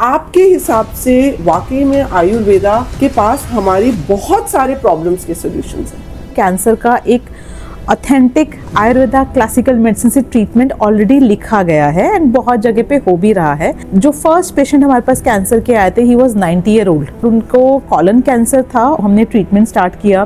आपके हिसाब से वाकई में आयुर्वेदा के पास हमारी बहुत सारे प्रॉब्लम्स के सॉल्यूशंस हैं। कैंसर का एक ऑथेंटिक आयुर्वेदा क्लासिकल मेडिसिन से ट्रीटमेंट ऑलरेडी लिखा गया है एंड बहुत जगह पे हो भी रहा है। जो फर्स्ट पेशेंट हमारे पास कैंसर के आए थे, ही वाज 90 ईयर ओल्ड। उनको कॉलन कैंसर था। हमने ट्रीटमेंट स्टार्ट किया।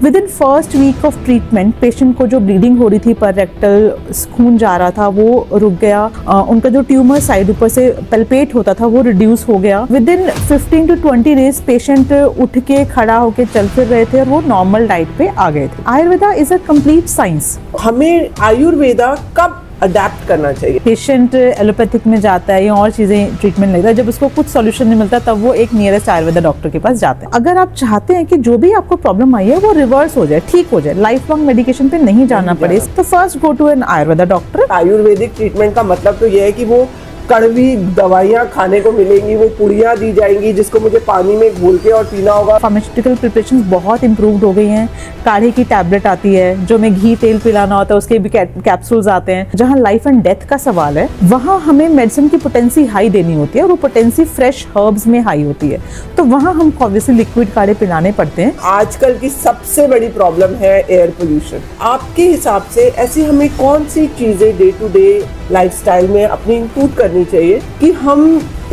Within first week of treatment patient को जो ब्लीडिंग हो रही थी, पर रेक्टल खून जा रहा था, वो रुक गया। उनका जो ट्यूमर साइड ऊपर से पल्पेट होता था वो रिड्यूस हो गया। With in 15 to 20 days patient उठ के खड़ा होके चल फिर रहे थे और वो नॉर्मल डाइट पे आ गए थे। Ayurveda is a complete science. हमें आयुर्वेदा कब अडेप्ट करना चाहिए? पेशेंट एलोपैथिक में जाता है या और चीजें ट्रीटमेंट लगता है, जब उसको कुछ सॉल्यूशन नहीं मिलता तब वो एक नियरेस्ट आयुर्वेदा डॉक्टर के पास जाते हैं। अगर आप चाहते हैं कि जो भी आपको प्रॉब्लम आई है वो रिवर्स हो जाए, ठीक हो जाए, लाइफ लॉन्ग मेडिकेशन पे नहीं जाना पड़े, तो first go to an Ayurveda doctor. Ayurvedic treatment का मतलब तो यह है कि वो कड़वी दवाइयाँ खाने को मिलेंगी, वो पुड़ियाँ दी जाएंगी जिसको मुझे पानी में घोल के और पीना होगा। फार्मास्यूटिकल प्रिपरेशंस बहुत इंप्रूव्ड हो गई हैं। काढ़े की टैबलेट आती है, जो में घी तेल पिलाना होता है उसके भी कैप्सूल्स आते हैं। जहाँ लाइफ एंड डेथ का सवाल है वहाँ हमें मेडिसिन की पोटेंसी हाई देनी होती है और वो पोटेंसी फ्रेश हर्ब्स में हाई होती है, तो वहाँ हम ऑब्वियसली लिक्विड काढ़े पिलाने पड़ते हैं। आजकल की सबसे बड़ी प्रॉब्लम है एयर पोल्यूशन। आपके हिसाब से ऐसी हमें कौन सी चीजें डे टू डे लाइफस्टाइल में अपनी इंक्लूड करनी चाहिए कि हम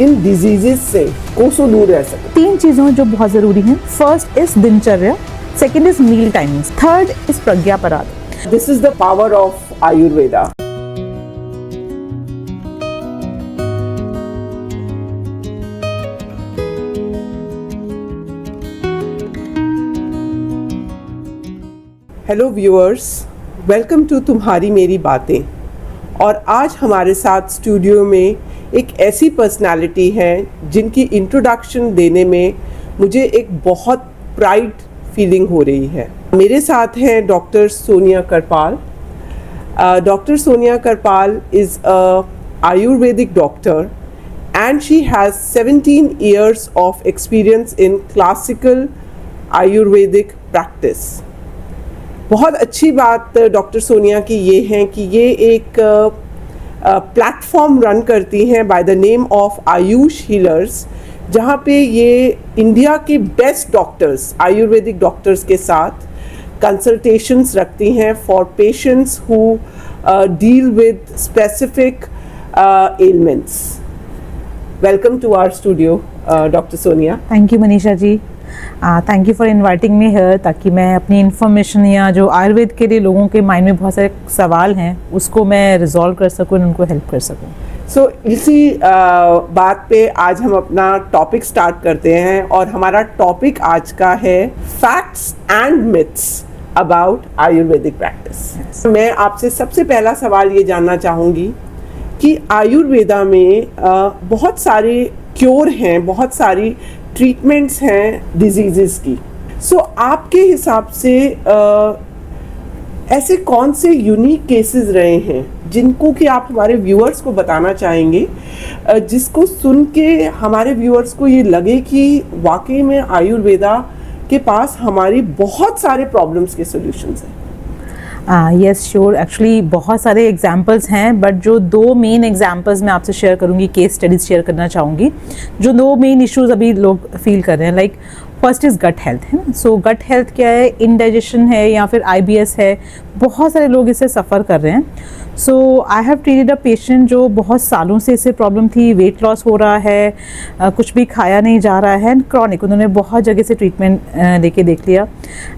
इन डिजीजेस से कोसों दूर रह सकें? 3 चीजें जो बहुत जरूरी हैं। फर्स्ट इज दिनचर्या, second is meal timings, third is प्रज्ञापराध। This is the power of Ayurveda. Hello viewers, welcome to Tumhari Meri बातें। और आज हमारे साथ स्टूडियो में एक ऐसी पर्सनालिटी है जिनकी इंट्रोडक्शन देने में मुझे एक बहुत प्राइड फीलिंग हो रही है। मेरे साथ हैं doctor Sonia Karpal. Doctor Sonia Karpal is a Ayurvedic doctor and she has 17 years of experience in classical Ayurvedic practice. बहुत अच्छी बात डॉक्टर सोनिया की ये है कि ये एक प्लेटफॉर्म रन करती हैं by the name of Ayush healers, जहाँ पे ये इंडिया के बेस्ट डॉक्टर्स, आयुर्वेदिक डॉक्टर्स के साथ कंसल्टेशंस रखती हैं for patients who deal with specific elements. Welcome to our studio doctor Sonia. Thank you Manisha ji, thank you for inviting me here, ताकि मैं अपनी इन्फॉर्मेशन या जो आयुर्वेद के लिए लोगों के माइंड में बहुत सारे सवाल हैं उसको मैं रिजॉल्व कर सकूँ, उनको हेल्प कर सकूँ। सो इसी बात पे आज हम अपना टॉपिक स्टार्ट करते हैं और हमारा टॉपिक आज का है facts and myths about Ayurvedic practice. मैं आपसे सबसे पहला सवाल ये जानना चाहूँगी कि आयुर्वेदा में बहुत सारे क्योर हैं, बहुत सारी ट्रीटमेंट्स हैं डिजीज़ेस की। सो आपके हिसाब से ऐसे कौन से यूनिक केसेस रहे हैं जिनको कि आप हमारे व्यूअर्स को बताना चाहेंगे, जिसको सुन के हमारे व्यूअर्स को ये लगे कि वाकई में आयुर्वेदा के पास हमारी बहुत सारे प्रॉब्लम्स के सॉल्यूशंस हैं? यस श्योर, एक्चुअली बहुत सारे एग्जांपल्स हैं, बट जो 2 मेन एग्जांपल्स मैं आपसे शेयर करूंगी, केस स्टडीज शेयर करना चाहूँगी, जो 2 मेन इश्यूज अभी लोग फील कर रहे हैं। Like first is gut health, है ना। सो गट हेल्थ क्या है? इंडाइजेशन है या फिर IBS है, बहुत सारे लोग इससे सफ़र कर रहे हैं। So I have treated a patient जो बहुत सालों से इससे प्रॉब्लम थी, वेट लॉस हो रहा है, कुछ भी खाया नहीं जा रहा है, एंड क्रॉनिक। उन्होंने बहुत जगह से ट्रीटमेंट लेके देख लिया,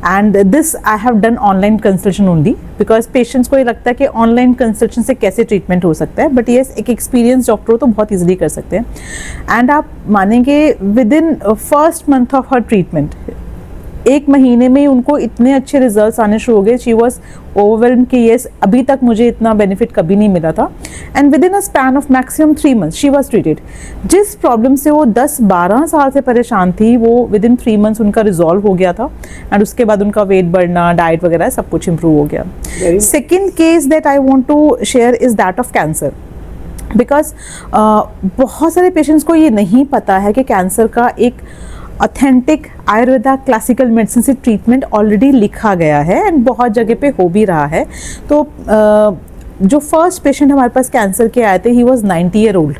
and this I have done online consultation only, because patients को ये लगता है कि ऑनलाइन कंसल्टेशन से कैसे ट्रीटमेंट हो सकता है, बट येस एक एक्सपीरियंस डॉक्टर हो तो बहुत ईजिली कर सकते हैं। एंड आप मानेंगे with in first month of her treatment, 1 महीने में ही उनको इतने अच्छे रिजल्ट्स आने शुरू हो गए। शी वॉज ओवरवेल्म कि येस अभी तक मुझे इतना बेनिफिट कभी नहीं मिला था। And with in a span of maximum 3 months she was treated. जिस प्रॉब्लम से वो 10-12 साल से परेशान थी, वो विद इन 3 मंथ्स उनका रिजॉल्व हो गया था, एंड उसके बाद उनका वेट बढ़ना, डाइट वगैरह सब कुछ इंप्रूव हो गया। Second case that I want to share is that of cancer, because बहुत सारे पेशेंट्स को ये नहीं पता है कि कैंसर का एक ऑथेंटिक आयुर्वेदा क्लासिकल मेडिसिन से ट्रीटमेंट ऑलरेडी लिखा गया है एंड बहुत जगह पे हो भी रहा है। तो जो फर्स्ट पेशेंट हमारे पास कैंसर के आए थे, ही वाज 90 ईयर ओल्ड।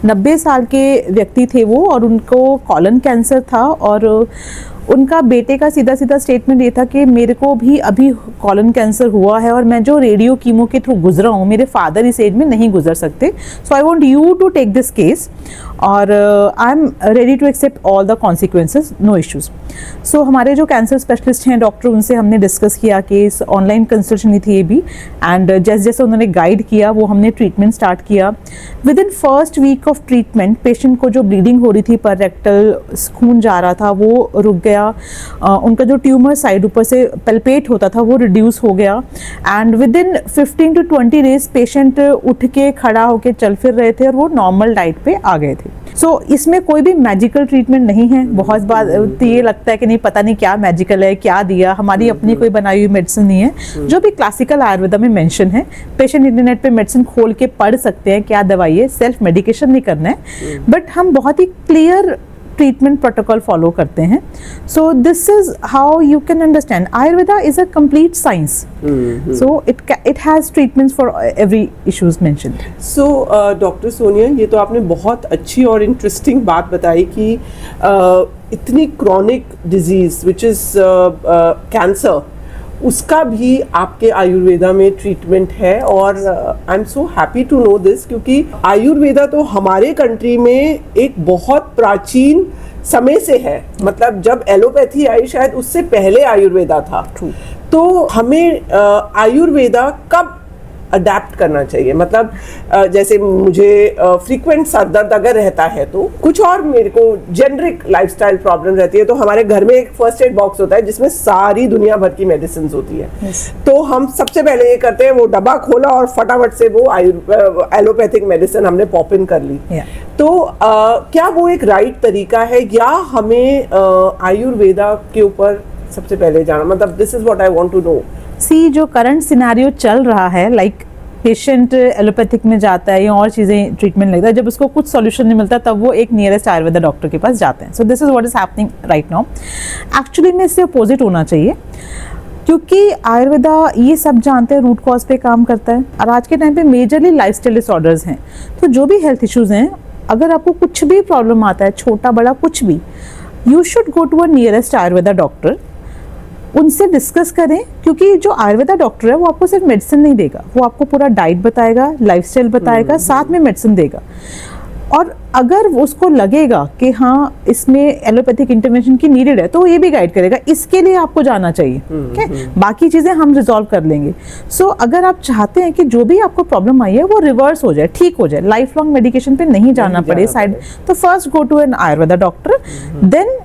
90 साल के व्यक्ति थे वो, और उनको कॉलन कैंसर था, और उनका बेटे का सीधा सीधा स्टेटमेंट ये था कि मेरे को भी अभी कॉलन कैंसर हुआ है और मैं जो रेडियो कीमो के थ्रू गुजरा हूँ, मेरे फादर इस एज में नहीं गुजर सकते, so I want you to take this case और I am ready to accept all the consequences, no issues. So हमारे जो कैंसर स्पेशलिस्ट हैं डॉक्टर, उनसे हमने डिस्कस किया कि ऑनलाइन कंसल्टेशन थी ये भी, एंड जैसे जैसे उन्होंने गाइड किया वो हमने ट्रीटमेंट स्टार्ट किया। Within first week of treatment patient को जो ब्लीडिंग हो रही थी, पर रेक्टल खून जा रहा था, वो रुक गया। उनका जो ट्यूमर साइड ऊपर से पल्पेट होता था वो रिड्यूस हो गया, and with in 15 to 20 days patient उठ के खड़ा होके चल फिर रहे थे और वो नॉर्मल डाइट पे आ गए थे। सो इसमें कोई भी मैजिकल ट्रीटमेंट नहीं है। बहुत बार ये लगता है कि नहीं, पता नहीं क्या मैजिकल है, क्या दिया, हमारी अपनी कोई बनाई हुई मेडिसिन नहीं है। जो भी क्लासिकल आयुर्वेदा में मेंशन है, पेशेंट इंटरनेट पे मेडिसिन खोल के पढ़ सकते हैं क्या दवाई है, सेल्फ मेडिकेशन नहीं करना है, बट हम बहुत ही क्लियर ट्रीटमेंट प्रोटोकॉल फॉलो करते हैं। So this is how you can understand Ayurveda is a complete science, so it has treatments for every issues mentioned. So doctor Sonia, ये तो आपने बहुत अच्छी और इंटरेस्टिंग बात बताई कि इतनी chronic disease which is cancer, उसका भी आपके आयुर्वेदा में ट्रीटमेंट है, और I am so happy to know this, क्योंकि आयुर्वेदा तो हमारे कंट्री में एक बहुत प्राचीन समय से है। मतलब जब एलोपैथी आई शायद उससे पहले आयुर्वेदा था। तो हमें आयुर्वेदा कब अडेप्ट करना चाहिए? मतलब जैसे मुझे फ्रीक्वेंट सर दर्द अगर रहता है, तो कुछ और मेरे को जेनरिक लाइफस्टाइल प्रॉब्लम रहती है, तो हमारे घर में एक फर्स्ट एड बॉक्स होता है जिसमें सारी दुनिया भर की मेडिसिन होती है। तो हम सबसे पहले ये करते हैं, वो डब्बा खोला और फटाफट से वो एलोपैथिक मेडिसिन हमने पॉप इन कर ली। तो क्या वो एक राइट तरीका है, या हमें आयुर्वेदा के ऊपर सबसे पहले जाना? मतलब this is what I want to know. See, जो करंट सिनेरियो चल रहा है, लाइक पेशेंट एलोपैथिक में जाता है या और चीज़ें ट्रीटमेंट लगता है, जब उसको कुछ सॉल्यूशन नहीं मिलता तब वो एक नियरेस्ट आयुर्वेदा डॉक्टर के पास जाते हैं। So this is what is happening right now. Actually में इससे अपोजिट होना चाहिए, क्योंकि आयुर्वेदा ये सब जानते हैं रूट कॉज पे काम करता है, और आज के टाइम पे मेजरली लाइफस्टाइल डिसऑर्डर्स हैं। तो जो भी हेल्थ इश्यूज हैं, अगर आपको कुछ भी प्रॉब्लम आता है, छोटा बड़ा कुछ भी, you should go to a nearest Ayurveda doctor, उनसे डिस्कस करें, क्योंकि जो आयुर्वेदा डॉक्टर है वो आपको सिर्फ मेडिसिन नहीं देगा, वो आपको पूरा डाइट बताएगा, लाइफस्टाइल बताएगा, साथ में मेडिसिन देगा। और अगर उसको लगेगा कि हाँ इसमें एलोपैथिक इंटरवेंशन की नीडेड है, तो वो ये भी गाइड करेगा, इसके लिए आपको जाना चाहिए। okay? बाकी चीज़ें हम रिजॉल्व कर लेंगे। सो अगर आप चाहते हैं कि जो भी आपको प्रॉब्लम आई है वो रिवर्स हो जाए, ठीक हो जाए, लाइफ लॉन्ग मेडिकेशन पे नहीं जाना पड़े साइड, तो first go to an Ayurveda doctor, then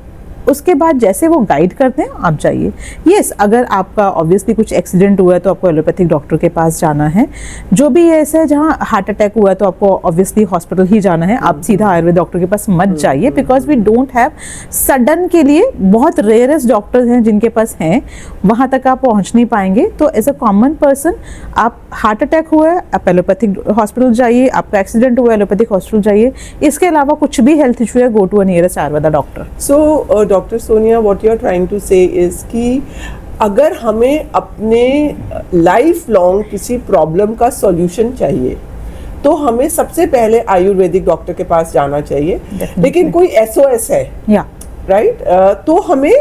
उसके बाद जैसे वो गाइड करते हैं आप जाइए। यस, अगर आपका ऑब्वियसली कुछ एक्सीडेंट हुआ है तो आपको एलोपैथिक डॉक्टर के पास जाना है। जो भी ऐसा है जहाँ हार्ट अटैक हुआ है तो आपको ऑब्वियसली हॉस्पिटल ही जाना है, आप सीधा आयुर्वेद डॉक्टर के पास मत जाइए, because we don't have sudden के लिए बहुत रेयरेस्ट डॉक्टर्स हैं जिनके पास हैं, वहाँ तक आप पहुँच नहीं पाएंगे। तो एज अ कॉमन पर्सन, आप हार्ट अटैक हुआ है आप एलोपैथिक हॉस्पिटल जाइए, आपका एक्सीडेंट हुआ है एलोपैथिक हॉस्पिटल जाइए। इसके अलावा कुछ भी हेल्थ इशू है, go to a nearest Ayurveda doctor. So doctor Sonia, what you are trying to say is कि अगर हमें अपने लाइफ लॉन्ग किसी प्रॉब्लम का सॉल्यूशन चाहिए तो हमें सबसे पहले आयुर्वेदिक डॉक्टर के पास जाना चाहिए। लेकिन कोई SOS है, राइट, तो हमें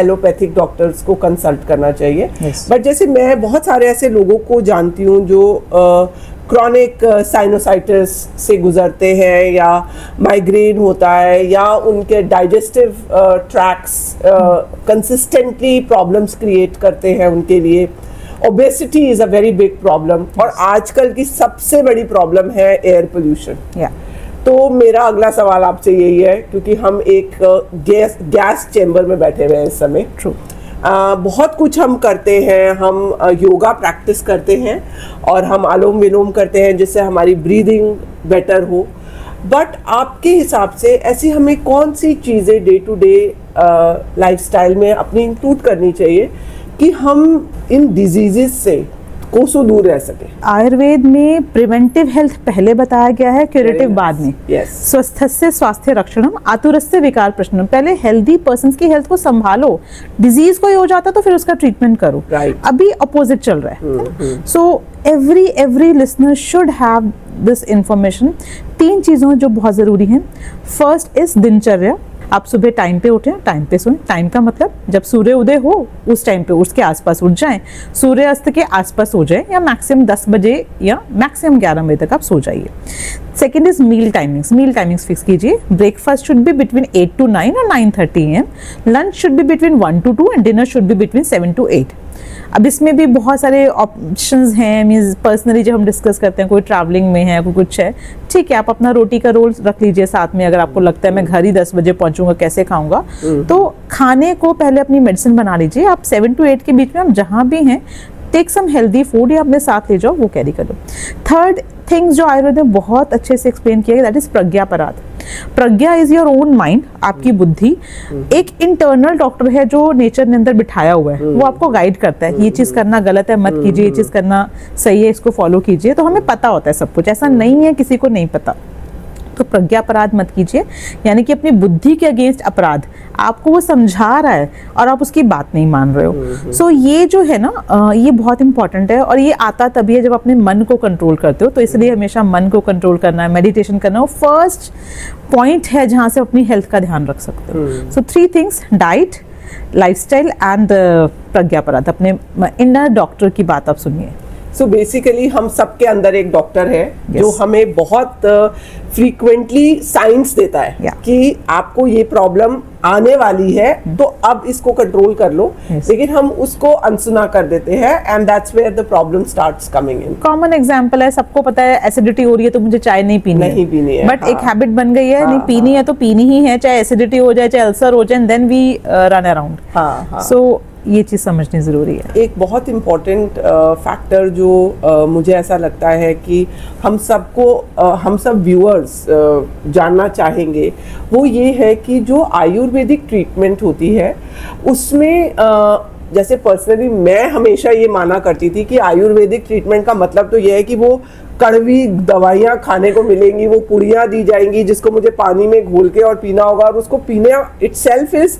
एलोपैथिक डॉक्टर्स को कंसल्ट करना चाहिए। बट जैसे मैं बहुत सारे ऐसे लोगों को जानती हूँ जो क्रॉनिक साइनोसाइटिस से गुजरते हैं, या माइग्रेन होता है, या उनके digestive tracts consistently problems create करते हैं उनके लिए। Obesity is a very big problem, और आजकल की सबसे बड़ी प्रॉब्लम है एयर पोल्यूशन। तो मेरा अगला सवाल आपसे यही है, क्योंकि हम एक गैस चेम्बर में बैठे हुए हैं इस समय। बहुत कुछ हम करते हैं, हम योगा प्रैक्टिस करते हैं और हम अनुलोम विलोम करते हैं जिससे हमारी ब्रीदिंग बेटर हो। बट आपके हिसाब से ऐसी हमें कौन सी चीज़ें डे टू डे लाइफस्टाइल में अपनी इंक्लूड करनी चाहिए कि हम इन डिजीजेस से कोसों दूर रह सके? आयुर्वेद में प्रिवेंटिव हेल्थ पहले बताया गया है, क्यूरेटिव बाद में। स्वस्थस्य स्वास्थ्य रक्षणम आतुरस्य विकार प्रशमनम। पहले हेल्दी पर्सन की हेल्थ को संभालो, डिजीज कोई हो जाता तो फिर उसका ट्रीटमेंट करो। अभी अपोजिट चल रहा है। सो every listener should have this information. 3 चीज़ों जो बहुत ज़रूरी हैं। फर्स्ट इज दिनचर्या। आप सुबह टाइम पे उठें, टाइम पे सोएं। टाइम का मतलब जब सूर्य उदय हो उस टाइम पे उसके आसपास उठ जाएं, सूर्य अस्त के आसपास सो जाएं, या मैक्सिमम 10 बजे या मैक्सिमम 11 बजे तक आप सो जाइए। Second is meal timings. Meal timings fix कीजिए। Breakfast should be between 8 to 9 और 9:30 AM। Lunch should be between 1 to 2 and dinner should be between 7 to 8। अब इसमें भी बहुत सारे ऑप्शंस हैं। मीन्स पर्सनली जब हम डिस्कस करते हैं, कोई ट्रैवलिंग में है, कोई कुछ है, ठीक है, आप अपना रोटी का रोल रख लीजिए साथ में। अगर आपको लगता है मैं घर ही 10 बजे पहुंचूंगा, कैसे खाऊंगा, तो खाने को पहले अपनी मेडिसिन बना लीजिए। आप 7 to 8 के बीच में आप जहाँ भी हैं, टेक सम हेल्दी फूड या अपने साथ ले जाओ, वो कैरी कर लो। थर्ड थिंग्स जो आयुर्वेद में बहुत अच्छे से एक्सप्लेन किया है, दैट इज प्रज्ञापराध। प्रज्ञा इज योर ओन माइंड, आपकी बुद्धि। एक इंटरनल डॉक्टर है जो नेचर ने अंदर बिठाया हुआ है, वो आपको गाइड करता है, ये चीज करना गलत है मत कीजिए, ये चीज करना सही है इसको फॉलो कीजिए। तो हमें पता होता है सब कुछ, ऐसा नहीं है किसी को नहीं पता। तो प्रज्ञा अपराध मत कीजिए, यानी कि अपनी बुद्धि के अगेंस्ट अपराध। आपको वो समझा रहा है और आप उसकी बात नहीं मान रहे हो। सो ये जो है ना, ये बहुत इंपॉर्टेंट है, और ये आता तभी है जब अपने मन को कंट्रोल करते हो। तो इसलिए हमेशा मन को कंट्रोल करना है, मेडिटेशन करना, वो फर्स्ट पॉइंट है जहाँ से अपनी हेल्थ का ध्यान रख सकते हो। सो 3 थिंग्स, डाइट, लाइफस्टाइल एंड प्रज्ञा अपराध। अपने इनर डॉक्टर की बात आप सुनिए। सो बेसिकली हम सबके अंदर एक डॉक्टर है जो हमें बहुत फ्रीक्वेंटली साइंस देता है कि आपको ये प्रॉब्लम आने वाली है, तो अब इसको कंट्रोल कर लो। लेकिन हम उसको अनसुना कर देते हैं, and that's where the problem starts coming in. Common example है, सबको पता है एसिडिटी हो रही है तो मुझे चाय नहीं पीनी है, बट एक हैबिट बन गई है, नहीं पीनी है तो पीनी ही है, चाहे एसिडिटी हो जाए, चाहे अल्सर हो जाए, and then we run around. So ये चीज़ समझनी ज़रूरी है। एक बहुत इम्पॉर्टेंट फैक्टर जो मुझे ऐसा लगता है कि हम सब व्यूअर्स जानना चाहेंगे, वो ये है कि जो आयुर्वेदिक ट्रीटमेंट होती है उसमें जैसे पर्सनली मैं हमेशा ये माना करती थी कि आयुर्वेदिक ट्रीटमेंट का मतलब तो ये है कि वो कड़वी दवाइयाँ खाने को मिलेंगी, वो पुड़ियाँ दी जाएंगी जिसको मुझे पानी में घोल के और पीना होगा, और उसको पीने इटसेल्फ इज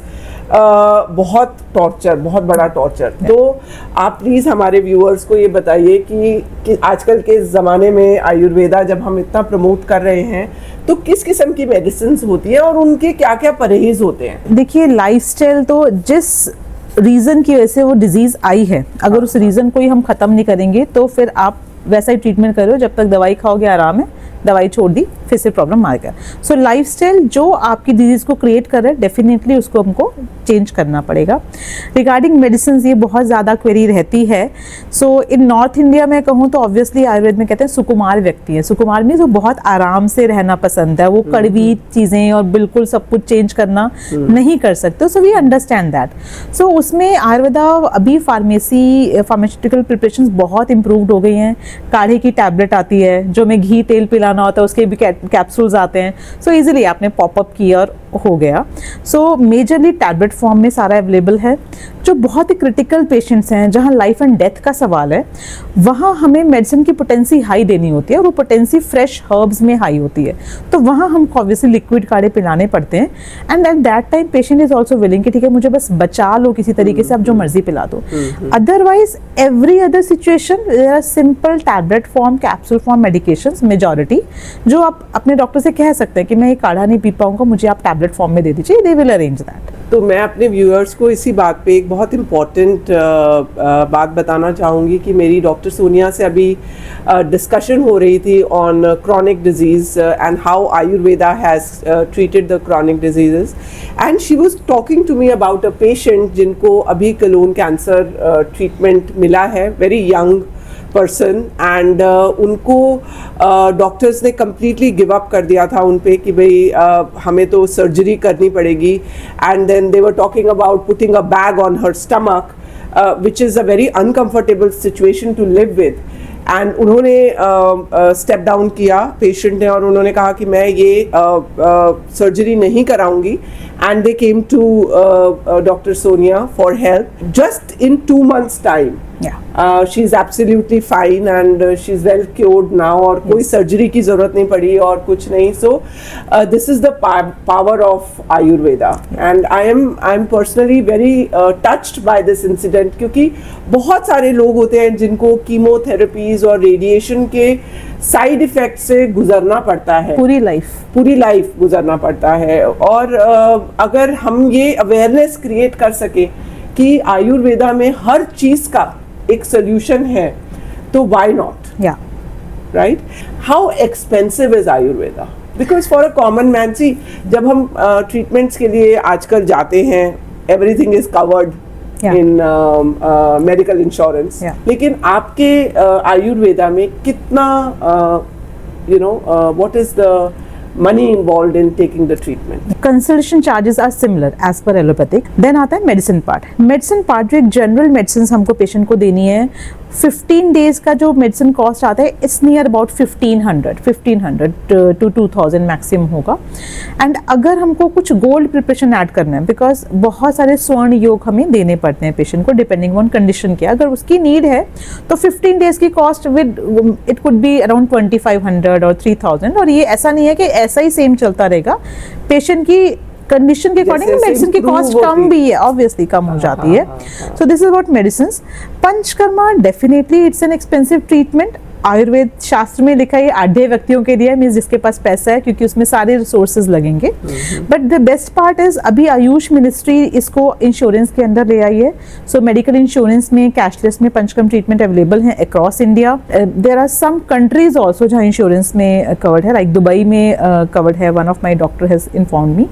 बहुत टॉर्चर, बहुत बड़ा टॉर्चर। तो आप प्लीज़ हमारे व्यूअर्स को ये बताइए कि आजकल के ज़माने में आयुर्वेदा जब हम इतना प्रमोट कर रहे हैं, तो किस किस्म की मेडिसिन्स होती है और उनके क्या क्या परहेज होते हैं? देखिए, लाइफस्टाइल तो जिस रीज़न की वजह से वो डिजीज़ आई है, अगर उस रीज़न को ही हम ख़त्म नहीं करेंगे तो फिर आप वैसा ही ट्रीटमेंट करो, जब तक दवाई खाओगे आराम है, दवाई छोड़ दी फिर से प्रॉब्लम आ गया। सो लाइफस्टाइल जो आपकी डिजीज़ को क्रिएट कर रहा है, डेफिनेटली उसको हमको चेंज करना पड़ेगा। रिगार्डिंग मेडिसिन ये बहुत ज़्यादा क्वेरी रहती है। सो इन नॉर्थ इंडिया में कहूँ तो ऑब्वियसली आयुर्वेद में कहते हैं सुकुमार व्यक्ति है। सुकुमार मीन्स वो बहुत आराम से रहना पसंद है, वो कड़वी चीज़ें और बिल्कुल सब कुछ चेंज करना नहीं कर सकते। So we understand that. So उसमें आयुर्वेदा अभी फार्मास्यूटिकल प्रिपरेशंस बहुत इम्प्रूव्ड हो गई हैं। काढ़े की टैबलेट आती है, जो में घी तेल पिलाना होता है उसके भी कैप्सूल्स आते हैं। सो इजीली आपने पॉपअप किया और हो गया। सो मेजरली टैबलेट फॉर्म में सारा अवेलेबल है। जो बहुत ही क्रिटिकल पेशेंट्स हैं, जहां लाइफ एंड डेथ का सवाल है, वहां हमें मेडिसिन की पोटेंसी हाई देनी होती है, और वो पोटेंसी फ्रेश हर्ब्स में हाई होती है। तो वहां हमको ऑब्वियसली लिक्विड काढ़े पिलाने पड़ते हैं, and at that time patient is also willing कि ठीक है मुझे बस बचा लो किसी तरीके से, आप जो मर्जी पिला दो। Otherwise every other situation there are simple tablet form, capsule form medications majority, जो आप अपने डॉक्टर से कह सकते हैं कि मैं ये काढ़ा नहीं पी पाऊंगा, मुझे आप टैबलेट फॉर्म में दे दीजिए, दे विल अरेंज दैट। तो मैं अपने व्यूअर्स को इसी बात पे एक बहुत इम्पॉर्टेंट बात बताना चाहूँगी कि मेरी डॉक्टर सोनिया से अभी डिस्कशन हो रही थी on chronic disease and how Ayurveda has treated the chronic diseases, and she was talking to me about a patient जिनको अभी कलोन कैंसर ट्रीटमेंट मिला है, वेरी यंग पर्सन, एंड उनको डॉक्टर्स ने कम्प्लीटली गिव अप कर दिया था उन पे कि भाई हमें तो सर्जरी करनी पड़ेगी, and then they were talking about putting a bag on her stomach, which is a very uncomfortable situation to live with. And उन्होंने स्टेप डाउन किया पेशेंट ने, और उन्होंने कहा कि मैं ये सर्जरी नहीं कराऊंगी, and they came to doctor Sonia for help. Just in 2 months time she is absolutely fine and she is well cured now, और कोई सर्जरी की जरूरत नहीं पड़ी और कुछ नहीं. So this is the power of Ayurveda and I am personally very touched by this incident, क्योंकि बहुत सारे लोग होते हैं जिनको कीमोथेरेपीज और रेडिएशन के साइड इफेक्ट से गुजरना पड़ता है, पूरी लाइफ गुजरना पड़ता है. और अगर हम ये अवेयरनेस क्रिएट कर सके कि आयुर्वेदा में हर चीज का एक सोल्यूशन है, तो why not, right? How expensive is Ayurveda? Because for a common man, see, जब हम ट्रीटमेंट्स के लिए आजकल जाते हैं, everything is covered in medical insurance, लेकिन आपके आयुर्वेदा में कितना what is the money involved in taking the treatment? Consultation charges are similar as per allopathic. Then आता है medicine part. Medicine part जो एक general medicines हमको patient को देनी है, 15 days का जो मेडिसिन कॉस्ट आता है, it's near about 1500 to 2000 maximum होगा. एंड अगर हमको कुछ गोल्ड प्रिपरेशन ऐड करना है, बिकॉज बहुत सारे स्वर्ण योग हमें देने पड़ते हैं पेशेंट को डिपेंडिंग ऑन कंडीशन के, अगर उसकी नीड है तो 15 डेज की cost with it could be around 2500 और 3000. और ये ऐसा नहीं है कि ऐसा ही सेम चलता रहेगा, पेशेंट की कंडीशन के अकॉर्डिंग मेडिसिन की कॉस्ट कम भी है, ऑब्वियसली कम हो जाती है. So this is about medicine. Panchakarma definitely it's an expensive treatment. Ayurveda शास्त्र में लिखा है आढ़े व्यक्तियों के लिए, मीन्स जिसके पास पैसा है, क्योंकि उसमें सारे रिसोर्सेज लगेंगे. But the best part is अभी आयुष मिनिस्ट्री इसको इंश्योरेंस के अंदर ले आई है. सो मेडिकल इंश्योरेंस में कैशलेस में पंचकर्म ट्रीटमेंट अवेलेबल है across India. There are some countries also जहाँ इंश्योरेंस में कवर्ड है, लाइक दुबई में कवर्ड है, one of my doctor has inform me.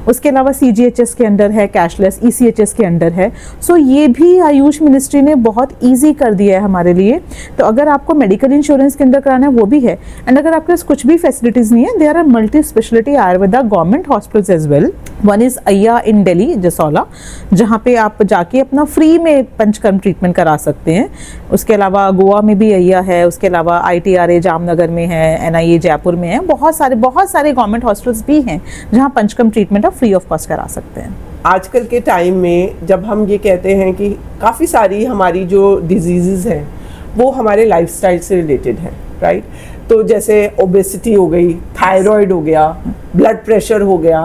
उसके अलावा CGHS के अंदर है कैशलेस, ECHS के अंदर है. सो ये भी आयुष मिनिस्ट्री ने बहुत ईजी कर दिया है हमारे लिए. तो अगर आपको मेडिकल इंश्योरेंस के अंदर कराना है वो भी है. एंड अगर आपके पास कुछ भी फैसिलिटीज नहीं है, there are multi speciality Ayurveda government hospitals as well. One is AIIA in Delhi Jasola, जहाँ पे आप जाके अपना फ्री में पंचकर्म ट्रीटमेंट करा सकते हैं. उसके अलावा गोवा में भी अय्या है, उसके अलावा ITRA जामनगर में है, NIA जयपुर में है. बहुत सारे गवर्नमेंट हॉस्पिटल्स भी हैं जहाँ पंचकर्म ट्रीटमेंट आप फ्री ऑफ कॉस्ट करा सकते हैं. आजकल के टाइम में जब हम ये कहते हैं कि काफ़ी सारी हमारी जो डिजीज़ हैं वो हमारे लाइफस्टाइल से रिलेटेड है, राइट? तो जैसे ओबेसिटी हो गई, थायराइड हो गया, ब्लड प्रेशर हो गया,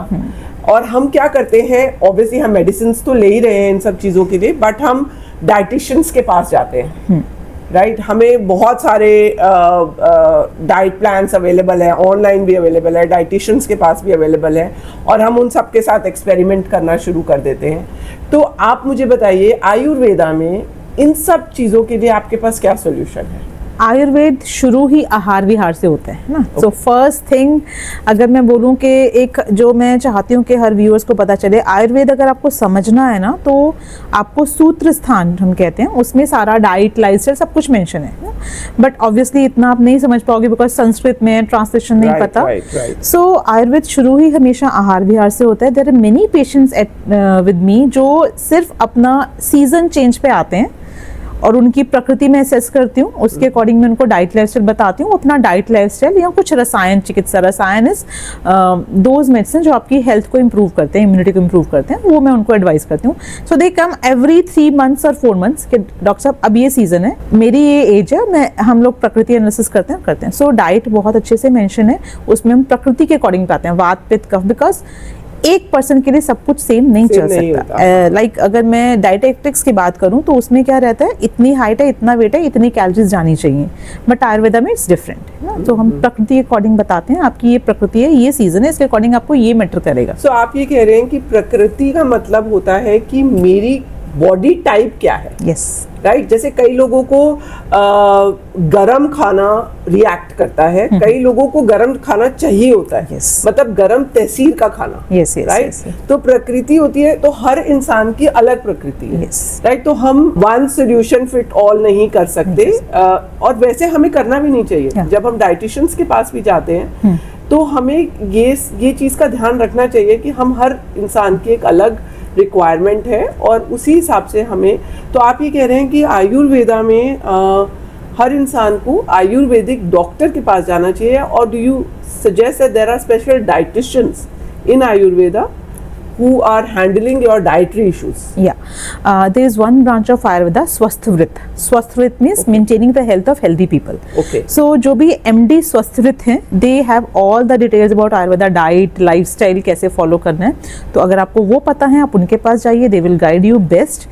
और हम क्या करते हैं, ऑब्वियसली हम मेडिसिन तो ले ही रहे हैं इन सब चीज़ों के लिए, बट हम डाइटिशियंस के पास जाते हैं, राइट? हमें बहुत सारे डाइट प्लान्स अवेलेबल हैं, ऑनलाइन भी अवेलेबल है, डाइटिशियंस के पास भी अवेलेबल है, और हम उन सब के साथ एक्सपेरिमेंट करना शुरू कर देते हैं. तो आप मुझे बताइए, आयुर्वेदा में इन सब चीज़ों के लिए आपके पास क्या सोल्यूशन है? आयुर्वेद शुरू ही आहार विहार से होता है ना. सो फर्स्ट थिंग अगर मैं बोलूँ कि एक जो मैं चाहती हूँ कि हर व्यूअर्स को पता चले, आयुर्वेद अगर आपको समझना है ना, तो आपको सूत्र स्थान हम कहते हैं, उसमें सारा डाइट लाइफस्टाइल सब कुछ मेंशन है. बट ऑब्वियसली इतना आप नहीं समझ पाओगे बिकॉज संस्कृत में ट्रांसलेशन नहीं पता. सो आयुर्वेद शुरू ही हमेशा आहार विहार से होता है. There are many patients with me जो सिर्फ अपना सीजन चेंज पे आते हैं और उनकी प्रकृति में असेस करती हूँ, उसके अकॉर्डिंग मैं उनको डाइट लाइफस्टाइल बताती हूँ. अपना डाइट लाइफस्टाइल या कुछ रसायन चिकित्सा, रसायन इज दोज मेडिसिन जो आपकी हेल्थ को इम्प्रूव करते हैं, इम्यूनिटी को इम्प्रूव करते हैं, वो मैं उनको एडवाइस करती हूँ. सो दे कम एवरी 3 months और 4 months कि डॉक्टर साहब अब ये सीजन है, मेरी ये एज है, हम लोग प्रकृति एनालिसिस करते हैं. सो डाइट बहुत अच्छे से मेंशन है, उसमें हम प्रकृति के अकॉर्डिंग बताते हैं, वात पित्त कफ, बिकॉज एक पर्सन के लिए सब कुछ सेम नहीं चल सकता. लाइक अगर मैं डाइटेटिक्स की बात करूं तो उसमें क्या रहता है, इतनी हाइट है, इतना वेट है, इतनी कैलोरीज जानी चाहिए. बट आयुर्वेदा में इट्स डिफरेंट है ना. तो हम प्रकृति के अकॉर्डिंग बताते हैं, आपकी ये प्रकृति है, ये सीजन है, इसके अकॉर्डिंग आपको ये मैटर करेगा. सो आप ये कह रहे हैं कि प्रकृति का मतलब होता है कि मेरी बॉडी टाइप क्या है. Yes, right. जैसे कई लोगों को गरम खाना रिएक्ट करता है, कई लोगों को गरम खाना चाहिए होता है, मतलब गरम तहसीर का खाना, राइट. तो प्रकृति होती है, तो हर इंसान की अलग प्रकृति है, राइट. तो हम वन सोल्यूशन फिट ऑल नहीं कर सकते, और वैसे हमें करना भी नहीं चाहिए. जब हम डाइटिशियंस के पास भी जाते हैं तो हमें ये चीज का ध्यान रखना चाहिए कि हम हर इंसान की एक अलग रिक्वायरमेंट है और उसी हिसाब से हमें. तो आप ये कह रहे हैं कि आयुर्वेदा में हर इंसान को आयुर्वेदिक डॉक्टर के पास जाना चाहिए, और do you suggest that there are special dieticians in Ayurveda? who are handling your dietary issues? There is one branch of Ayurveda, Swasthvrit. Swasthvrit means maintaining the health of healthy people. Okay. So जो भी MD Swasthvrit हैं, they have all the details about Ayurveda diet, lifestyle कैसे follow करना है. तो अगर आपको वो पता है, आप उनके पास जाइए, they will guide you best.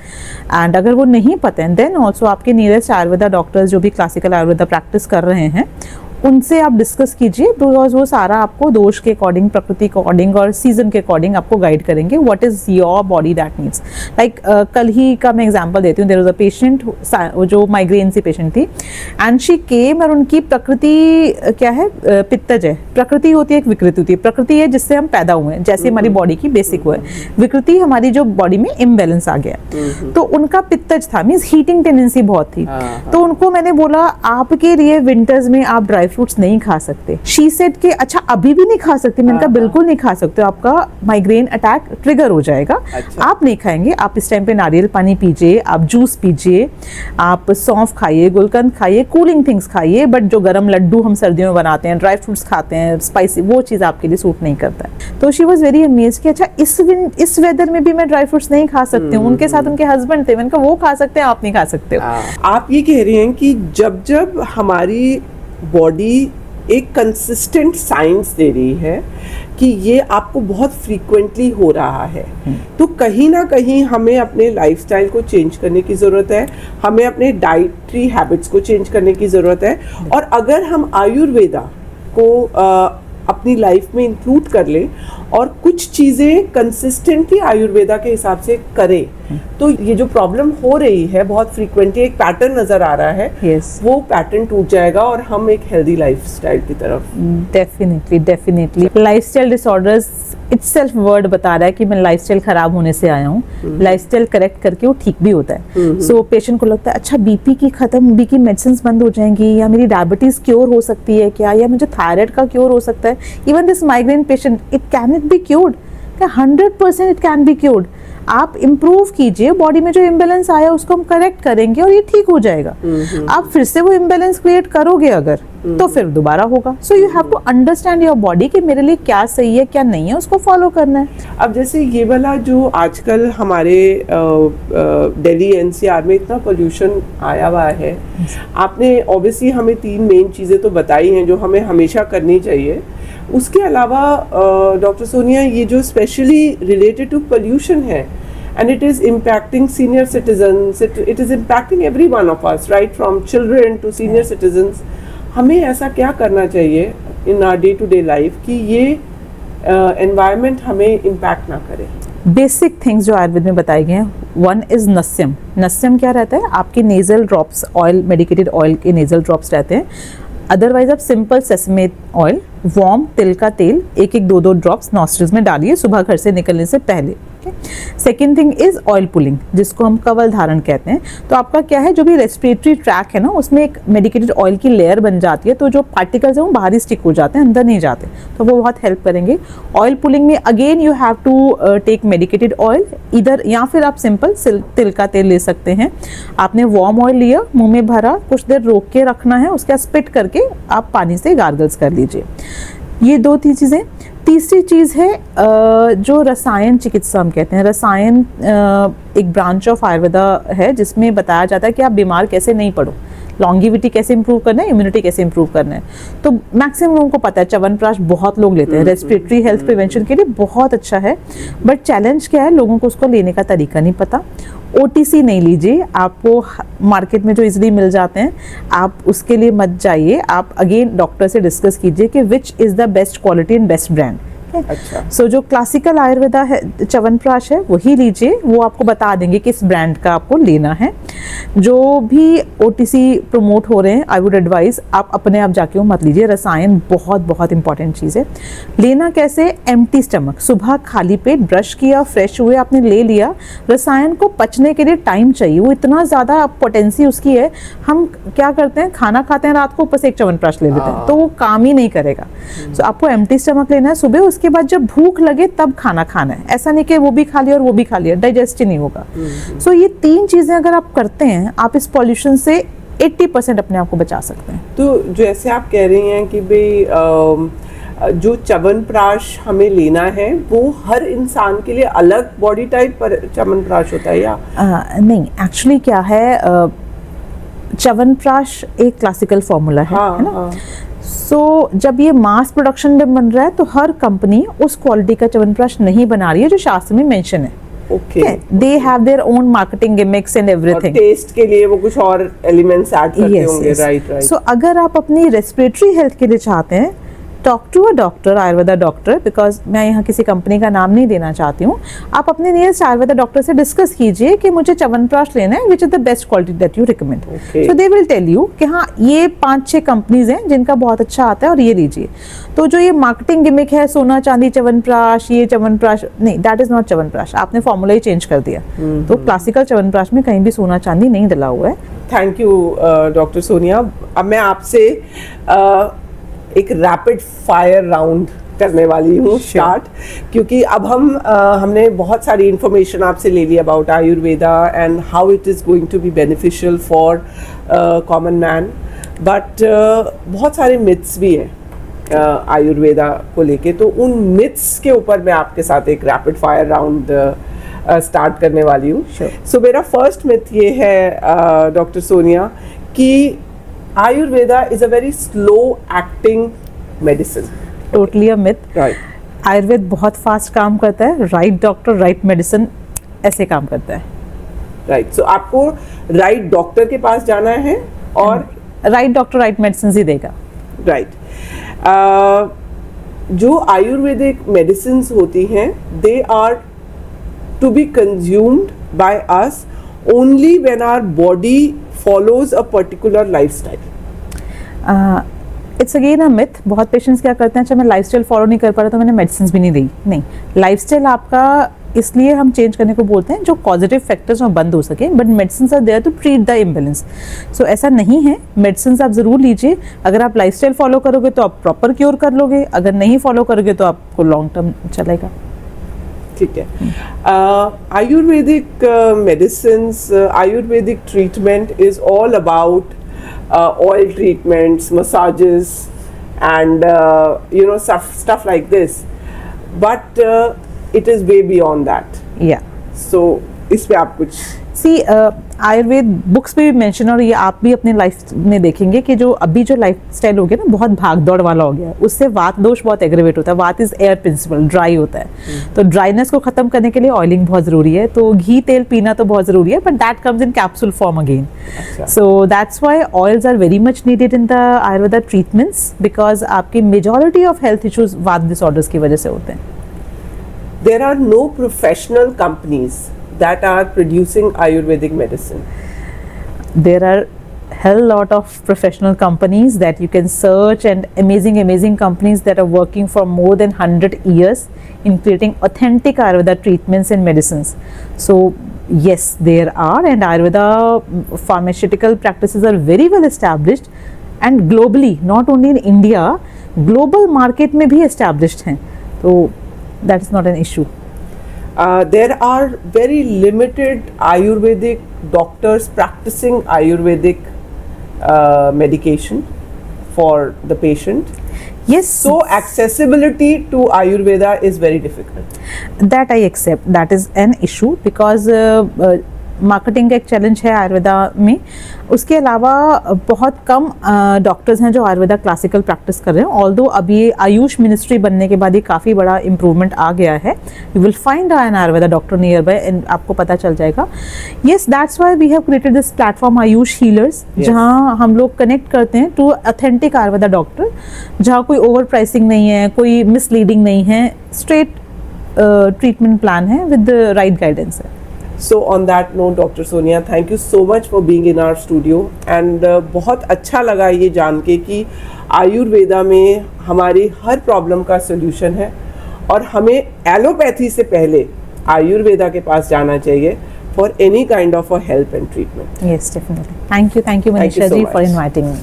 And अगर वो नहीं पता है, then also आपके nearest Ayurveda doctors जो भी classical Ayurveda practice कर रहे हैं, उनसे आप डिस्कस कीजिए, बिकॉज वो सारा आपको दोष के अकॉर्डिंग, प्रकृति के अकॉर्डिंग और सीजन के अकॉर्डिंग आपको गाइड करेंगे what is your body that needs. Like कल ही का मैं एग्जांपल देती हूँ. देयर वाज अ पेशेंट जो माइग्रेन से पेशेंट थी एंड शी केम और उनकी प्रकृति क्या है, पित्तज है. प्रकृति होती है, एक विकृति होती है. प्रकृति है जिससे हम पैदा हुए हैं, जैसे हमारी बॉडी की बेसिक वो है. विकृति हमारी जो बॉडी में इम्बैलेंस आ गया. तो उनका पित्तज था, मीन्स हीटिंग टेंडेंसी बहुत थी. तो उनको मैंने बोला आपके लिए विंटर्स में आप ड्राई फ्रूट्स नहीं खा सकते. शी सेड कि अच्छा अभी भी नहीं खा सकते. मैंने कहा बिल्कुल नहीं खा सकते, आपका माइग्रेन अटैक ट्रिगर हो जाएगा. आप नहीं खाएंगे, आप इस टाइम पे नारियल पानी पीजिए, आप जूस पीजिए, आप सौंफ खाइए, गुलकंद खाइए, कूलिंग थिंग्स खाइए, बट जो गरम लड्डू हम सर्दियों में बनाते हैं, ड्राई फ्रूट्स खाते हैं, स्पाइसी, वो चीज़ आपके लिए सूट नहीं करता है. तो शी वॉज वेरी अमेज्ड कि अच्छा इस वेदर में भी मैं ड्राई फ्रूट्स नहीं खा सकती हूँ. उनके साथ उनके हस्बैंड थे. मैंने कहा वो खा सकते हैं, आप नहीं खा सकते हो. आप ये कह रहे हैं कि जब हमारी बॉडी एक कंसिस्टेंट साइंस दे रही है कि ये आपको बहुत फ्रीक्वेंटली हो रहा है, तो कहीं ना कहीं हमें अपने लाइफस्टाइल को चेंज करने की ज़रूरत है, हमें अपने डाइटरी हैबिट्स को चेंज करने की ज़रूरत है. और अगर हम आयुर्वेदा को अपनी लाइफ में इंक्लूड कर लें और कुछ चीज़ें कंसिस्टेंटली आयुर्वेदा के हिसाब से करें, तो ये जो प्रॉब्लम हो रही है बहुत फ्रीक्वेंटली, एक पैटर्न नजर आ रहा है, वो पैटर्न टूट जाएगा और हम एक हेल्दी लाइफस्टाइल की तरफ. Definitely lifestyle disorders itself word बता रहा है कि मैं लाइफस्टाइल खराब होने से आया हूँ. लाइफस्टाइल करेक्ट करके वो ठीक भी होता है. सो पेशेंट को लगता है अच्छा बीपी की मेडिसिन बंद हो जाएंगी, या मेरी डायबिटीज क्योर हो सकती है क्या, या मुझे थायराइड का क्योर हो सकता है. Even this migraine patient, it can it be cured. 100% it can be cured. आप इम्प्रूव कीजिए, बॉडी में जो इम्बैलेंस आया उसको हम करेक्ट करेंगे और ये ठीक हो जाएगा. आप फिर से वो इम्बैलेंस क्रिएट करोगे अगर, तो फिर दोबारा होगा. So you have to understand your body कि मेरे लिए क्या सही है क्या नहीं है, उसको फॉलो करना है. अब जैसे ये वाला जो आजकल हमारे दिल्ली NCR में इतना पोल्यूशन आया हुआ है, आपने ऑब्वियसली हमें 3 मेन चीज़ें तो बताई हैं जो हमें हमेशा करनी चाहिए. उसके अलावा डॉक्टर सोनिया, ये जो स्पेशली रिलेटेड टू पोल्यूशन है, and it is impacting senior citizens, it is impacting every one of us, right from children to senior citizens. हमें ऐसा क्या करना चाहिए in our day to day life कि ये environment हमें impact ना करे? बेसिक थिंग्स जो आयुर्वेद में बताए गए हैं, वन इज नस्यम. नस्यम क्या रहता है, आपके nasal drops, oil, medicated oil के नेजल ड्रॉप्स रहते हैं. अदरवाइज आप सिंपल सेसमे ऑयल, वार्म तिल का तेल 1-2 ड्रॉप्स नॉस्ट्रिल्स में डालिए सुबह घर से निकलने से पहले. Second thing is oil pulling, जिसको हम कवल धारण कहते हैं. तो आपका क्या है, जो भी रेस्पिरेटरी ट्रैक है ना, उसमें एक मेडिकेटेड ऑयल की लेयर बन जाती है, तो जो पार्टिकल्स हैं वो बाहर ही स्टिक हो जाते हैं, अंदर नहीं जाते, तो वो बहुत हेल्प करेंगे. ऑयल पुलिंग में again you have to take medicated oil इधर, या फिर आप सिंपल तिल का तेल ले सकते हैं. आपने वार्म ऑयल लिया, मुंह में भरा, कुछ देर रोक के रखना है, उसके बाद स्पिट करके आप पानी से गार्गल्स कर लीजिए. ये 2 चीज़ें. तीसरी चीज़ है जो रसायन चिकित्सा हम कहते हैं. रसायन एक ब्रांच ऑफ आयुर्वेदा है जिसमें बताया जाता है कि आप बीमार कैसे नहीं पड़ो, लॉन्गिविटी कैसे इंप्रूव करना है, इम्यूनिटी कैसे इंप्रूव करना है. तो मैक्सिमम लोगों को पता है, च्यवनप्राश बहुत लोग लेते हैं, रेस्पिरेटरी हेल्थ प्रिवेंशन के लिए बहुत अच्छा है. बट चैलेंज क्या है, लोगों को उसको लेने का तरीका नहीं पता. OTC नहीं लीजिए, आपको मार्केट में जो इजीली मिल जाते हैं आप उसके लिए मत जाइए. आप अगेन डॉक्टर से डिस्कस कीजिए कि which is the best quality and best brand. अच्छा. सो जो क्लासिकल आयुर्वेदा है, च्यवनप्राश है, वही लीजिए, वो आपको बता देंगे किस ब्रांड का आपको लेना है. जो भी OTC प्रमोट हो रहे हैं, आई वुड एडवाइज आप अपने आप जाके वो मत लीजिए. रसायन बहुत बहुत इंपॉर्टेंट चीज़ है. लेना कैसे, एम्प्टी स्टमक, सुबह खाली पेट ब्रश किया, फ्रेश हुए, आपने ले लिया. रसायन को पचने के लिए टाइम चाहिए, वो इतना ज़्यादा पोटेंसी उसकी है. हम क्या करते हैं, खाना खाते हैं रात को, ऊपर से एक च्यवनप्राश ले लेते हैं, तो वो काम ही नहीं करेगा. सो आपको एम्प्टी स्टमक लेना है सुबह, उसके बाद जब भूख लगे तब खाना खाना है. ऐसा नहीं कि वो भी खा लिया और वो भी खा लिया, डाइजेस्ट ही नहीं होगा. सो ये 3 चीज़ें अगर आप करते हैं, आप इस पॉल्यूशन से 80% अपने आप को बचा सकते हैं. तो जैसे आप कह रही हैं कि भाई जो च्यवनप्राश हमें लेना है वो हर इंसान के लिए अलग बॉडी टाइप पर च्यवनप्राश होता है या नहीं, एक्चुअली क्या है, च्यवनप्राश एक क्लासिकल फॉर्मूला है, हाँ, है ना? हाँ. सो जब ये मास प्रोडक्शन में बन रहा है तो हर कंपनी उस क्वालिटी का च्यवनप्राश नहीं बना रही है जो शास्त्र में मेंशन है. Okay, they have their own marketing gimmicks and everything. Test के लिए वो कुछ और एलिमेंट्स ऐड करते होंगे. Right right. सो अगर आप अपनी रेस्पिरेटरी हेल्थ के लिए चाहते हैं, talk to a doctor, Ayurveda doctor, because मैं यहाँ किसी कंपनी का नाम नहीं देना चाहती हूँ. आप अपने नियरेस्ट आयुर्वेदा डॉक्टर से डिस्कस कीजिए कि मुझे च्यवनप्राश लेना है, which is the best quality that you recommend. So they will tell you कि हाँ ये 5-6 कंपनीज हैं जिनका बहुत अच्छा आता है और ये लीजिए. तो जो ये मार्केटिंग गिमिक है, सोना चांदी च्यवनप्राश, ये च्यवनप्राश, नहीं, दैट इज नॉट च्यवनप्राश. आपने फॉर्मूला ही चेंज कर दिया. तो क्लासिकल च्यवनप्राश में कहीं भी सोना चांदी नहीं डला हुआ है. Thank you doctor Sonia. अब मैं आपसे एक रैपिड फायर राउंड करने वाली हूँ स्टार्ट, क्योंकि अब हमने बहुत सारी इंफॉर्मेशन आपसे ले ली about Ayurveda and how it is going to be beneficial for common man. But बहुत सारे मिथ्स भी हैं आयुर्वेदा को लेके, तो उन मिथ्स के ऊपर मैं आपके साथ एक रैपिड फायर राउंड स्टार्ट करने वाली हूँ. सो मेरा फर्स्ट मिथ ये है डॉक्टर सोनिया कि Ayurveda is a very slow acting medicine. Totally a myth. Right. Ayurveda बहुत फास्ट काम करता है. राइट डॉक्टर राइट मेडिसिन ऐसे काम करता है. राइट. सो आपको राइट डॉक्टर के पास जाना है और राइट डॉक्टर राइट मेडिसिन ही देगा. राइट. जो आयुर्वेदिक मेडिसिन होती हैं, they are to be consumed by us only when our body follows a particular lifestyle. It's again a myth. बहुत पेशेंट्स क्या करते हैं, अच्छा मैं लाइफस्टाइल फॉलो नहीं कर पा रहा तो मैंने मेडिसिन भी नहीं दी. नहीं, लाइफस्टाइल आपका इसलिए हम चेंज करने को बोलते हैं जो पॉजिटिव फैक्टर्स में बंद हो सके, but medicine are there to treat the imbalance. So ऐसा नहीं है, मेडिसिन आप जरूर लीजिए. अगर आप लाइफस्टाइल फॉलो करोगे तो आप प्रॉपर क्योर कर लोगे, अगर नहीं फॉलो करोगे तो आपको लॉन्ग टर्म चलेगा. ठीक है. Ayurvedic medicines, Ayurvedic treatment is all about oil treatments, massages and you know stuff like this, but it is way beyond that. Yeah. So इस पे आप कुछ आयुर्वेद बुक्स में भी मेंशन, और ये आप भी अपने लाइफ में देखेंगे कि जो अभी जो लाइफ स्टाइल हो गया ना, बहुत भाग दौड़ वाला हो गया, उससे वात दोष बहुत एग्रेवेट होता है. वात इज एयर प्रिंसिपल, ड्राई होता है. तो ड्राइनेस को खत्म करने के लिए ऑयलिंग बहुत जरूरी है. तो घी तेल पीना तो बहुत जरूरी है, but that comes in capsule form again. So that's why oils are very much needed in the Ayurveda treatments, because आपकी majority of health issues vata disorders की वजह से होते हैं. There are no professional companies that are producing Ayurvedic medicine. There are hell lot of professional companies that you can search, and amazing companies that are working for more than 100 years in creating authentic Ayurveda treatments and medicines. So yes, there are, and Ayurveda pharmaceutical practices are very well established and globally, not only in India, global market में भी established हैं. तो that is not an issue. There are very limited Ayurvedic doctors practicing Ayurvedic medication for the patient. Yes. So accessibility to Ayurveda is very difficult. That I accept. That is an issue because marketing का एक challenge है आयुर्वेदा में. उसके अलावा बहुत कम doctors हैं जो Ayurveda classical practice कर रहे हैं. ऑल्दो अभी आयुष मिनिस्ट्री बनने के बाद ये काफ़ी बड़ा इम्प्रूवमेंट आ गया है. You will find an Ayurveda doctor nearby and आपको पता चल जाएगा. Yes, that's why we have created this platform Ayush healers, जहाँ हम लोग कनेक्ट करते हैं टू ऑथेंटिक आयुर्वेदा डॉक्टर, जहाँ कोई ओवर प्राइसिंग नहीं है, कोई मिसलीडिंग नहीं है, स्ट्रेट ट्रीटमेंट प्लान है विद द राइट गाइडेंस है. So on that note, Dr. Sonia, thank you so much for being in our studio and बहुत अच्छा लगा ये जान के कि आयुर्वेदा में हमारी हर प्रॉब्लम का सोल्यूशन है और हमें एलोपैथी से पहले आयुर्वेदा के पास जाना चाहिए for any kind of a help and treatment. Yes, definitely. Thank you, Manisha ji, for inviting me.